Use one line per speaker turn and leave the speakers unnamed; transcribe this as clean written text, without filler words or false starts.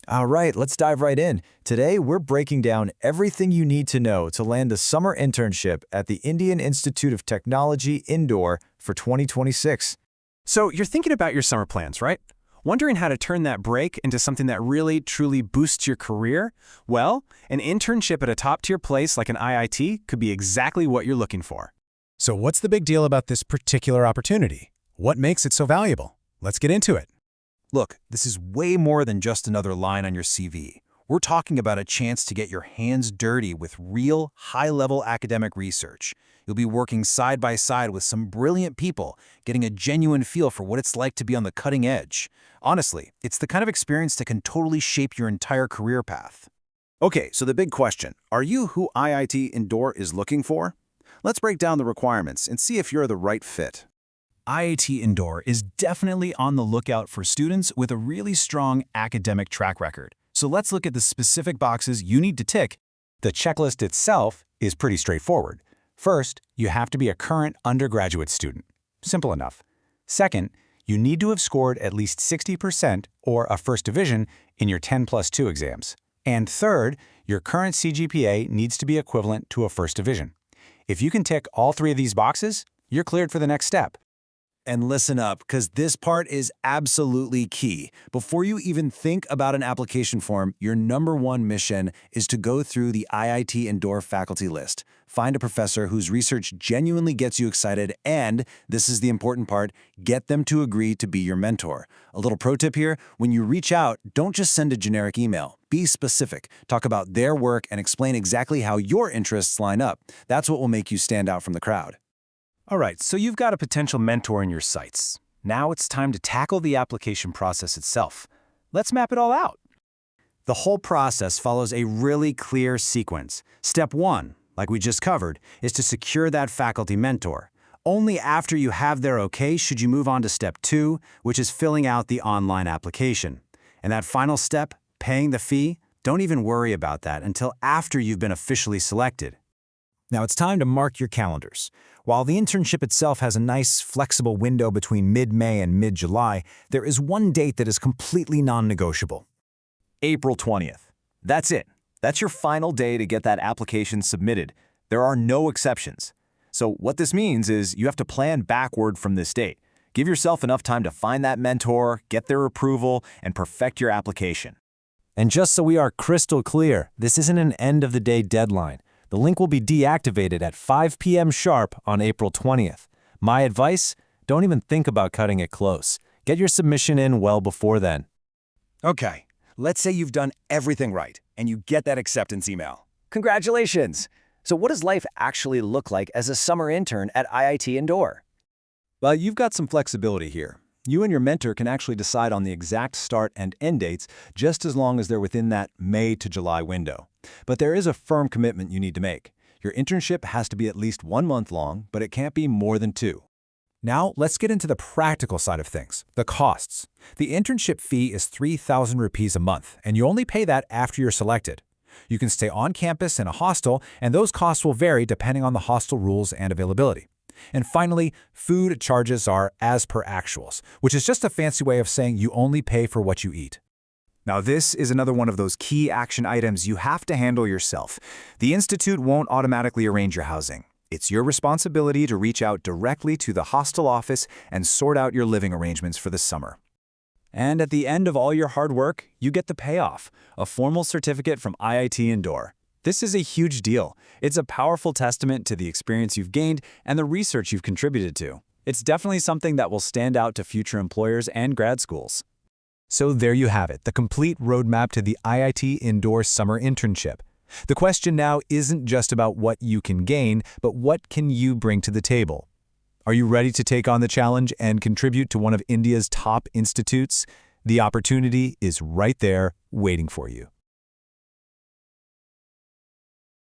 All right, let's dive right in. Today, we're breaking down everything you need to know to land a summer internship at the Indian Institute of Technology Indore for 2026.
So you're thinking about your summer plans, right? Wondering how to turn that break into something that really, truly boosts your career? Well, an internship at a top-tier place like an IIT could be exactly what you're looking for.
So what's the big deal about this particular opportunity? What makes it so valuable? Let's get into it.
Look, this is way more than just another line on your CV. We're talking about a chance to get your hands dirty with real, high-level academic research. You'll be working side by side with some brilliant people, getting a genuine feel for what it's like to be on the cutting edge. Honestly, it's the kind of experience that can totally shape your entire career path. Okay, so the big question, are you who IIT Indore is looking for? Let's break down the requirements and see if you're the right fit.
IIT Indore is definitely on the lookout for students with a really strong academic track record. So let's look at the specific boxes you need to tick.
The checklist itself is pretty straightforward. First, you have to be a current undergraduate student. Simple enough. Second, you need to have scored at least 60% or a first division in your 10+2 exams. And third, your current CGPA needs to be equivalent to a first division. If you can tick all three of these boxes, you're cleared for the next step.
And listen up, because this part is absolutely key. Before you even think about an application form, your #1 mission is to go through the IIT Indore faculty list. Find a professor whose research genuinely gets you excited, and, this is the important part, get them to agree to be your mentor. A little pro tip here, when you reach out, don't just send a generic email. Be specific. Talk about their work and explain exactly how your interests line up. That's what will make you stand out from the crowd.
All right, so you've got a potential mentor in your sights. Now it's time to tackle the application process itself. Let's map it all out.
The whole process follows a really clear sequence. Step 1, like we just covered, is to secure that faculty mentor. Only after you have their okay should you move on to step 2, which is filling out the online application. And that final step, paying the fee, don't even worry about that until after you've been officially selected.
Now it's time to mark your calendars. While the internship itself has a nice, flexible window between mid-May and mid-July, there is one date that is completely non-negotiable.
April 20th. That's it. That's your final day to get that application submitted. There are no exceptions. So what this means is you have to plan backward from this date. Give yourself enough time to find that mentor, get their approval, and perfect your application.
And just so we are crystal clear, this isn't an end-of-the-day deadline. The link will be deactivated at 5 p.m. sharp on April 20th. My advice? Don't even think about cutting it close. Get your submission in well before then.
Okay, let's say you've done everything right and you get that acceptance email. Congratulations! So what does life actually look like as a summer intern at IIT Indore?
Well, you've got some flexibility here. You and your mentor can actually decide on the exact start and end dates just as long as they're within that May to July window. But there is a firm commitment you need to make. Your internship has to be at least 1 month long, but it can't be more than 2.
Now, let's get into the practical side of things, the costs. The internship fee is 3,000 rupees a month, and you only pay that after you're selected. You can stay on campus in a hostel, and those costs will vary depending on the hostel rules and availability. And finally, food charges are as per actuals, which is just a fancy way of saying you only pay for what you eat.
Now this is another one of those key action items you have to handle yourself. The institute won't automatically arrange your housing. It's your responsibility to reach out directly to the hostel office and sort out your living arrangements for the summer. And at the end of all your hard work, you get the payoff, a formal certificate from IIT Indore. This is a huge deal. It's a powerful testament to the experience you've gained and the research you've contributed to. It's definitely something that will stand out to future employers and grad schools. So there you have it, the complete roadmap to the IIT Indore summer internship. The question now isn't just about what you can gain, but what can you bring to the table? Are you ready to take on the challenge and contribute to one of India's top institutes? The opportunity is right there waiting for you.